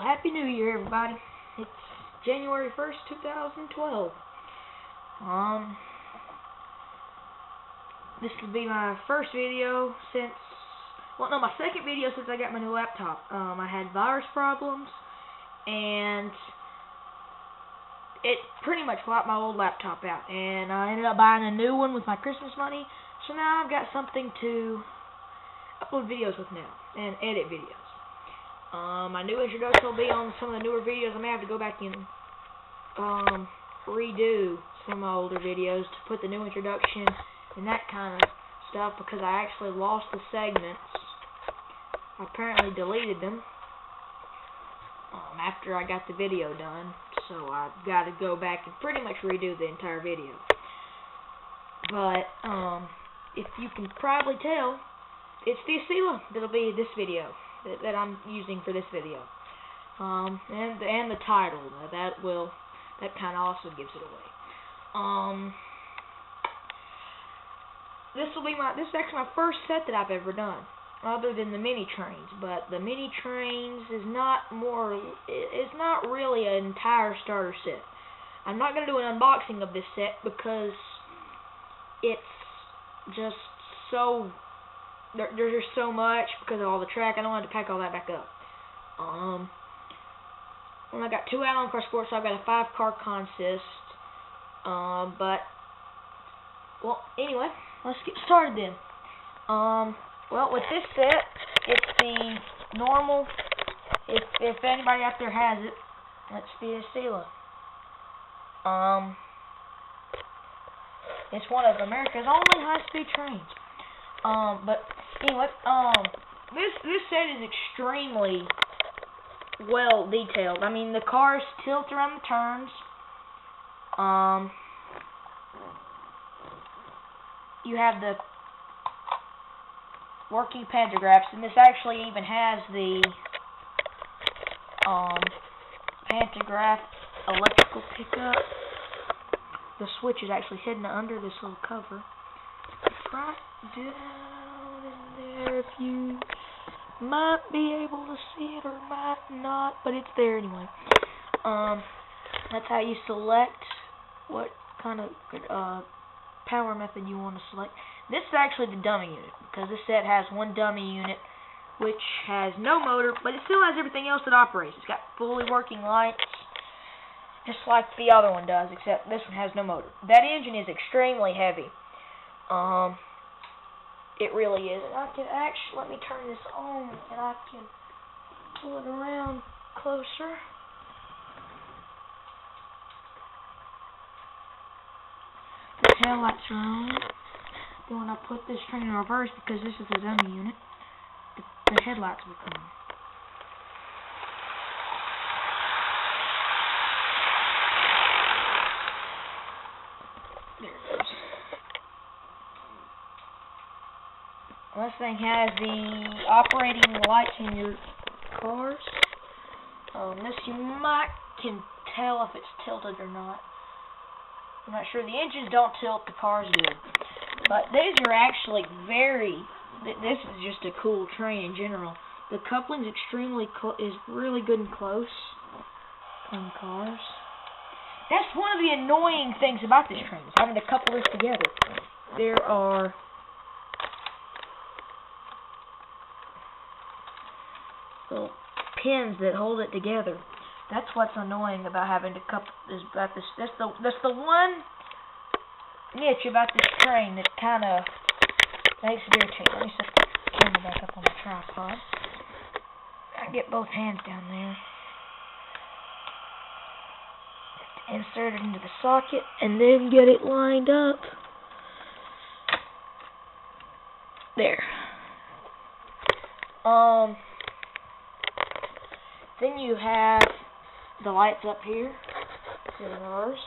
Happy New Year, everybody. It's January 1st, 2012. This will be my first video since, my second video since I got my new laptop. I had virus problems, and it pretty much wiped my old laptop out, and I ended up buying a new one with my Christmas money, so now I've got something to upload videos with now, and edit videos. My new introduction will be on some of the newer videos. I may have to go back and redo some of my older videos to put the new introduction and that kind of stuff, because I actually lost the segments. I apparently deleted them after I got the video done, so I've got to go back and pretty much redo the entire video. But if you can probably tell, it's the Acela that'll be this video that I'm using for this video, and the title that kind of also gives it away. This is actually my first set that I've ever done, other than the mini trains. But the mini trains is not really an entire starter set. I'm not gonna do an unboxing of this set because it's just so. There's just so much because of all the track. I don't want to pack all that back up. I got 2 Allen car sports, so I've got a 5-car consist. Anyway, let's get started then. Well, with this set, it's the normal. If anybody out there has it, that's the Acela. It's one of America's only high-speed trains. But anyway, this set is extremely well detailed. I mean, the cars tilt around the turns. You have the working pantographs, and this actually even has the pantograph electrical pickup. The switch is actually hidden under this little cover. It's right down in there, if you might be able to see it or might not, but it's there anyway. That's how you select what kind of power method you want to select. This is actually the dummy unit, because this set has one dummy unit which has no motor, but it still has everything else that operates. It's got fully working lights, just like the other one does, except this one has no motor. That engine is extremely heavy. It really is. And I can actually, let me turn this on, and I can pull it around closer. The tail lights are on. Then when I put this train in reverse, because this is a dummy unit, the headlights will come on. This thing has the operating lights in your cars. This you can tell if it's tilted or not. I'm not sure. The engines don't tilt, the cars do. But these are actually this is just a cool train in general. The coupling's is really good and close on cars. That's one of the annoying things about this train, is having to couple this together. There are little pins that hold it together. That's what's annoying about having to couple this. That's the one niche about this train that kind of makes it irritating. Let me set the camera back up on the tripod. I get both hands down there. Insert it into the socket and then get it lined up. There. Then you have the lights up here in reverse.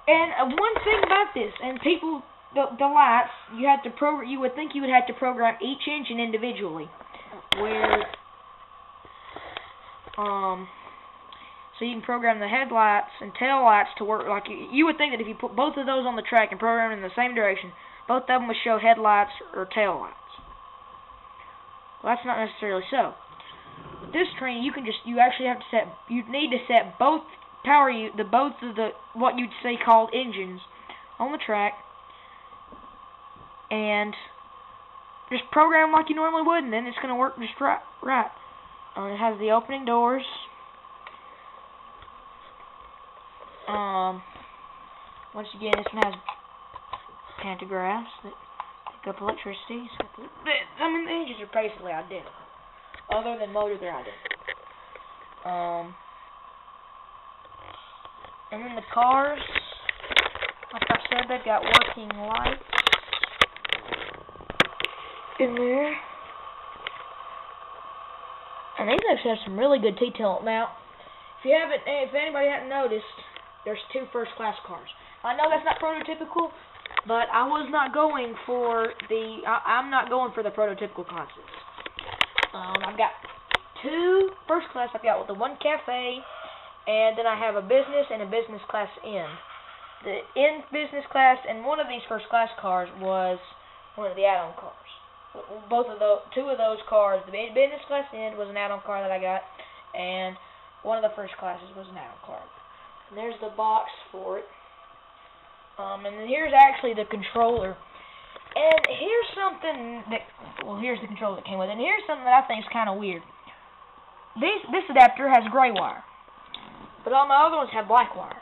And one thing about this, and people, the lights, you would think you would have to program each engine individually, where, so you can program the headlights and tail lights to work like you would think that if you put both of those on the track and program them in the same direction, both of them would show headlights or tail lights. Well, that's not necessarily so. With this train, you actually have to set, you need to set both both of the, what you'd say called engines on the track, and just program like you normally would, and then it's going to work just right. It has the opening doors. Once again, this one has pantographs that pick up electricity. So I mean, the engines are basically identical. Other than motor, they're identical. And then the cars, like I said, they've got working lights in there. And these actually have some really good detail. Now, if anybody hadn't noticed, there's 2 first-class cars. I know that's not prototypical, but I was not going for I'm not going for the prototypical concepts. I've got 2 first class. I've got the one cafe, and then I have a business and a business class N. The N business class and one of these first class cars was one of the add-on cars. Both of those, 2 of those cars, the business class N was an add-on car that I got, and one of the first classes was an add-on car. And there's the box for it. And then here's actually the controller. And here's something that, here's the controller that came with it. And here's something that I think is kind of weird. This adapter has gray wire, but all my other ones have black wire.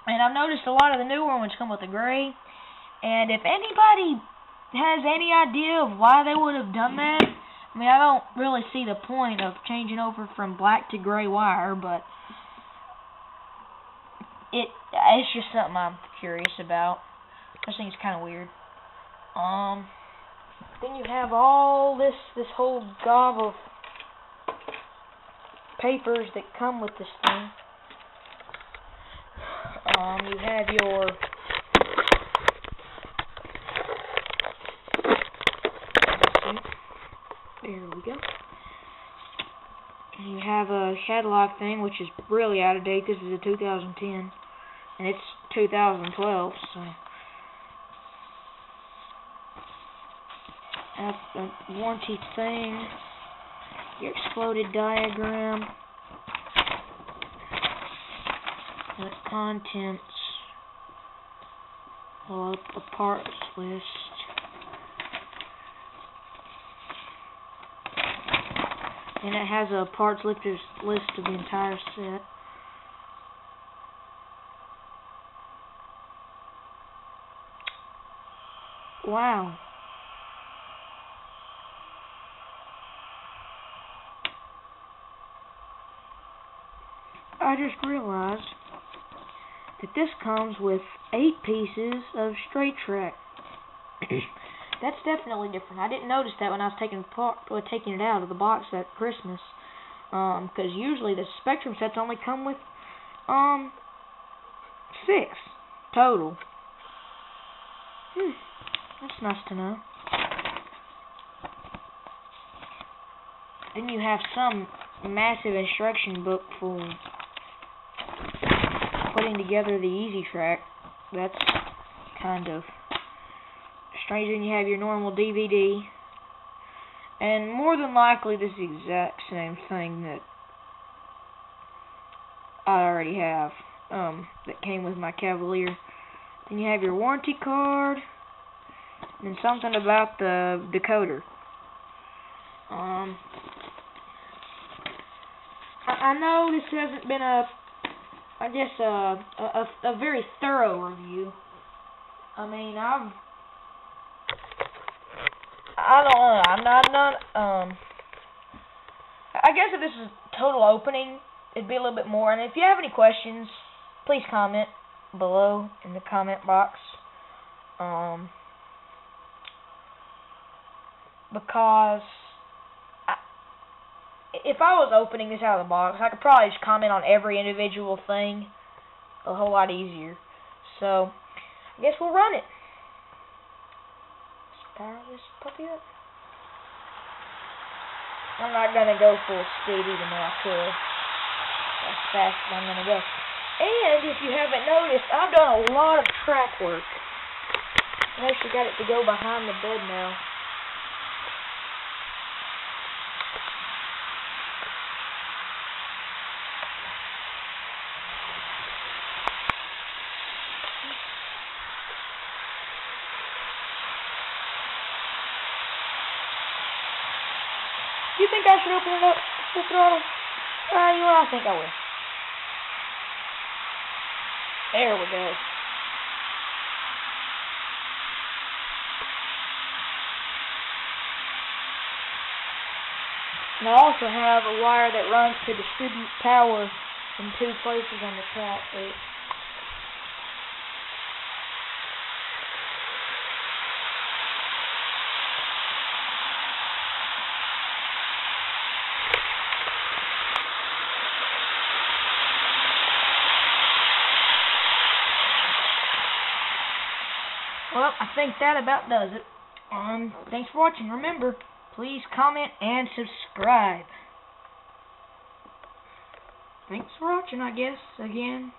And I've noticed a lot of the newer ones come with the gray. And if anybody has any idea of why they would have done that, I mean, I don't really see the point of changing over from black to gray wire, but it's just something I'm curious about. I think it's kind of weird. Then you have all this whole gob of papers that come with this thing. You have your there we go. You have a catalog thing, which is really out of date. This is a 2010, and it's 2012, so a warranty thing, your exploded diagram, the contents, a parts list. And it has a parts list of the entire set. Wow. I just realized that this comes with 8 pieces of straight track. That's definitely different. I didn't notice that when I was taking it out of the box at Christmas, because usually the Spectrum sets only come with 6 total. That's nice to know. Then you have some massive instruction book for putting together the Easy Track. That's kind of strange. Then you have your normal DVD, and more than likely this is the exact same thing that I already have, that came with my Cavalier. Then you have your warranty card, and something about the decoder. I know this hasn't been a very thorough review. I mean, I don't know. I'm not. I guess if this is a total opening, it'd be a little bit more. And if you have any questions, please comment below in the comment box. Because if I was opening this out of the box, I could probably just comment on every individual thing a whole lot easier. So, I guess we'll run it. Let's power this puppy up. I'm not going to go full speed even though I could. That's fast as I'm going to go. And if you haven't noticed, I've done a lot of track work. I actually got it to go behind the bed now. You think I should open it up full throttle? You know what? I think I will. There we go. And I also have a wire that runs to distribute power in 2 places on the track. Well, I think that about does it. Thanks for watching. Remember, please comment and subscribe. Thanks for watching, I guess, again.